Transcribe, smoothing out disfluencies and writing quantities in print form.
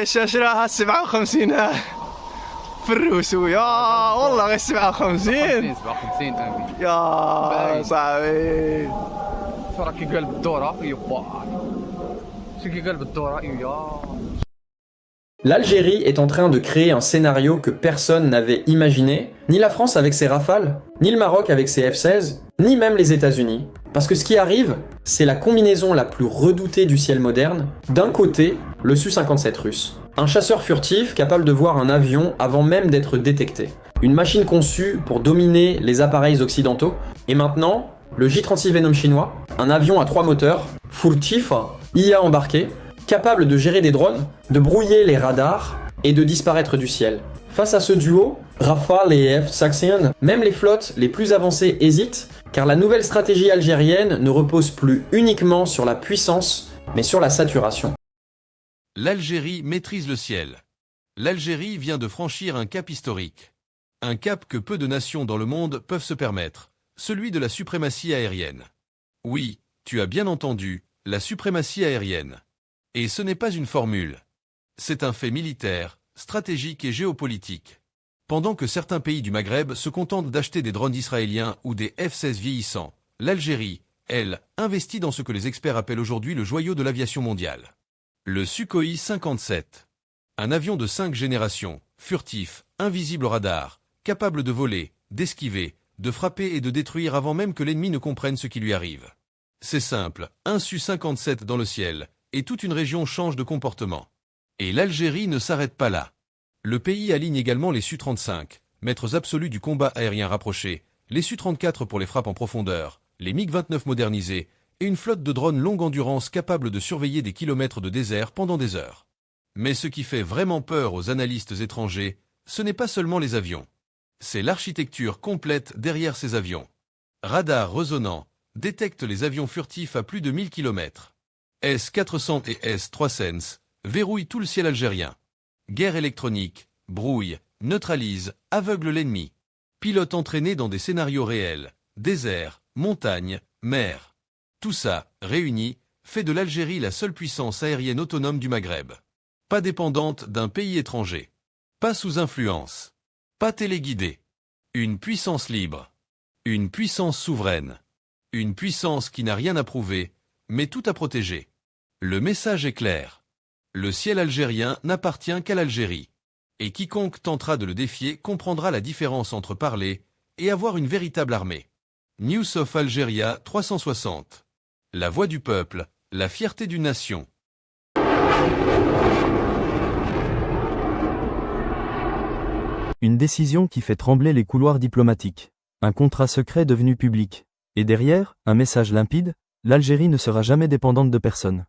الشاشة راها 57 في الروسوية والله غير 57 57 امي يا صاحبي. شو راك كيقال بالدوره يبا شو كيقال بالدوره يا. L'Algérie est en train de créer un scénario que personne n'avait imaginé, ni la France avec ses Rafales, ni le Maroc avec ses F-16, ni même les États-Unis. Parce que ce qui arrive, c'est la combinaison la plus redoutée du ciel moderne. D'un côté, le Su-57 russe, un chasseur furtif capable de voir un avion avant même d'être détecté. Une machine conçue pour dominer les appareils occidentaux. Et maintenant, le J-36 Venom chinois, un avion à 3 moteurs, furtif, IA embarqué, capable de gérer des drones, de brouiller les radars et de disparaître du ciel. Face à ce duo, Rafale et F-16, même les flottes les plus avancées hésitent, car la nouvelle stratégie algérienne ne repose plus uniquement sur la puissance, mais sur la saturation. L'Algérie maîtrise le ciel. L'Algérie vient de franchir un cap historique. Un cap que peu de nations dans le monde peuvent se permettre, celui de la suprématie aérienne. Oui, tu as bien entendu, la suprématie aérienne. Et ce n'est pas une formule. C'est un fait militaire, stratégique et géopolitique. Pendant que certains pays du Maghreb se contentent d'acheter des drones israéliens ou des F-16 vieillissants, l'Algérie, elle, investit dans ce que les experts appellent aujourd'hui le joyau de l'aviation mondiale. Le Sukhoi 57. Un avion de 5 générations, furtif, invisible au radar, capable de voler, d'esquiver, de frapper et de détruire avant même que l'ennemi ne comprenne ce qui lui arrive. C'est simple, un Su-57 dans le ciel, et toute une région change de comportement. Et l'Algérie ne s'arrête pas là. Le pays aligne également les Su-35, maîtres absolus du combat aérien rapproché, les Su-34 pour les frappes en profondeur, les MiG-29 modernisés, et une flotte de drones longue endurance capable de surveiller des kilomètres de désert pendant des heures. Mais ce qui fait vraiment peur aux analystes étrangers, ce n'est pas seulement les avions. C'est l'architecture complète derrière ces avions. Radar résonnant détecte les avions furtifs à plus de 1000 km. S-400 et S-300 verrouillent tout le ciel algérien. Guerre électronique, brouille, neutralise, aveugle l'ennemi. Pilotes entraînés dans des scénarios réels, désert, montagne, mer. Tout ça, réuni, fait de l'Algérie la seule puissance aérienne autonome du Maghreb. Pas dépendante d'un pays étranger. Pas sous influence. Pas téléguidée. Une puissance libre. Une puissance souveraine. Une puissance qui n'a rien à prouver, mais tout à protéger. Le message est clair. Le ciel algérien n'appartient qu'à l'Algérie. Et quiconque tentera de le défier comprendra la différence entre parler et avoir une véritable armée. News of Algeria 360. La voix du peuple, la fierté d'une nation. Une décision qui fait trembler les couloirs diplomatiques. Un contrat secret devenu public. Et derrière, un message limpide, l'Algérie ne sera jamais dépendante de personne.